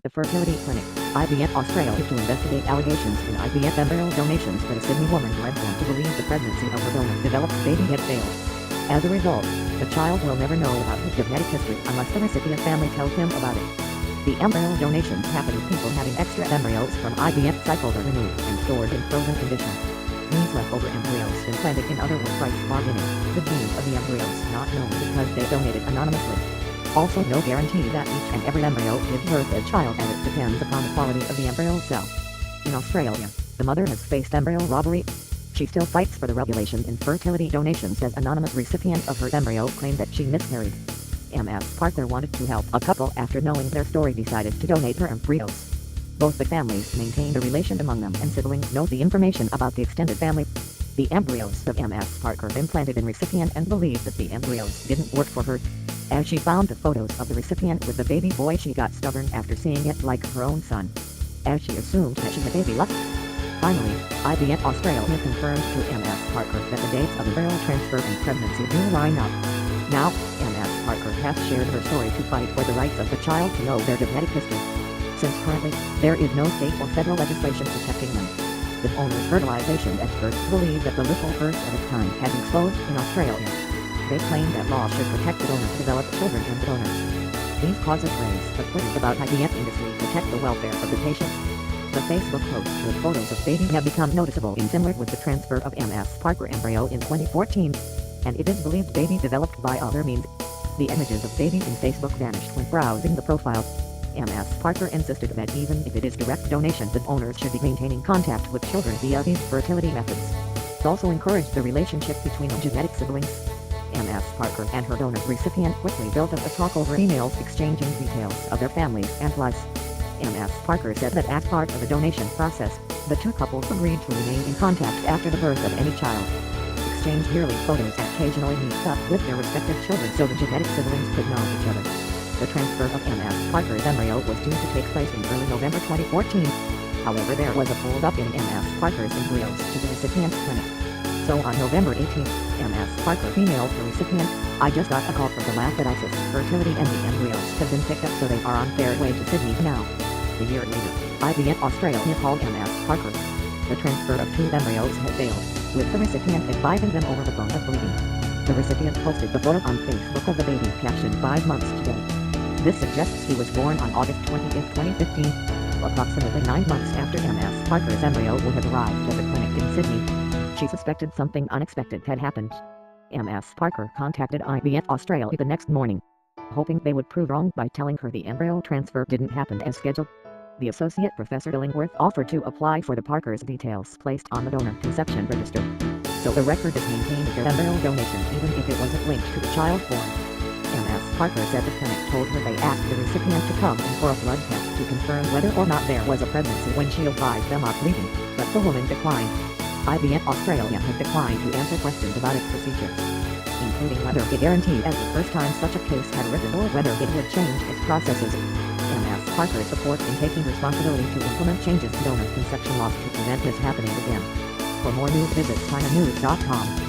The fertility clinic, IVF Australia, to investigate allegations in IVF embryo donations that a Sydney woman led them to believe the pregnancy of her donor-developed baby had failed. As a result, the child will never know about his genetic history unless the recipient family tells him about it. The embryo donations happen with people having extra embryos from IVF cycles are removed and stored in frozen condition. These leftover embryos implanted in other were price bargaining, the genes of the embryos not known because they donated anonymously. Also no guarantee that each and every embryo gives birth a child, and it depends upon the quality of the embryo cell. In Australia, the mother has faced embryo robbery. She still fights for the regulation in fertility donations as anonymous recipient of her embryo claimed that she miscarried. Ms. Parker wanted to help a couple after knowing their story decided to donate her embryos. Both the families maintained a relation among them, and siblings know the information about the extended family. The embryos of Ms. Parker implanted in recipient and believed that the embryos didn't work for her. As she found the photos of the recipient with the baby boy, she got stubborn after seeing it like her own son, as she assumed that she had baby luck. Finally, IVF Australia confirmed to Ms. Parker that the dates of embryo transfer and pregnancy do line up. Now, Ms. Parker has shared her story to fight for the rights of the child to know their genetic history, since currently, there is no state or federal legislation protecting them. The owner's fertilization experts believe that the little first of its kind has exposed in Australia. They claim that law should protect the donor to develop children and the donors. These causes raise the queries about IVF industry protect the welfare of the patient. The Facebook posts with photos of baby have become noticeable in similar with the transfer of Ms. Parker embryo in 2014, and it is believed baby developed by other means. The images of baby in Facebook vanished when browsing the profile. Ms. Parker insisted that even if it is direct donation, the owners should be maintaining contact with children via these fertility methods. It also encouraged the relationship between genetic siblings. Ms. Parker and her donor recipient quickly built up a talk over emails exchanging details of their families and lives. Ms. Parker said that as part of the donation process, the two couples agreed to remain in contact after the birth of any child. Exchange yearly photos and occasionally meet up with their respective children so the genetic siblings could know each other. The transfer of Ms. Parker's embryo was due to take place in early November 2014. However, there was a hold-up in Ms. Parker's embryos to the recipient's clinic. So on November 18, Ms. Parker emailed the recipient, "I just got a call from the lab that IVF fertility and the embryos have been picked up, so they are on their way to Sydney now." A year later, IVF Australia called Ms. Parker. The transfer of two embryos had failed, with the recipient advising them over the phone of bleeding. The recipient posted the photo on Facebook of the baby, captioned 5 months today. This suggests he was born on August 20, 2015, approximately 9 months after Ms. Parker's embryo would have arrived at the clinic in Sydney. She suspected something unexpected had happened. Ms. Parker contacted IVF Australia the next morning, hoping they would prove wrong by telling her the embryo transfer didn't happen as scheduled. The Associate Professor Illingworth offered to apply for the Parker's details placed on the donor conception register, so the record is maintained of their embryo donation even if it wasn't linked to the child born. Ms. Parker said the clinic told her they asked the recipient to come in for a blood test to confirm whether or not there was a pregnancy when she advised them of bleeding, but the woman declined. IVF Australia had declined to answer questions about its procedures, including whether it guaranteed as the first time such a case had arisen or whether it would change its processes. Ms. Parker's support in taking responsibility to implement changes to donor conception laws to prevent this happening again. For more news, visit ChinaNews.com.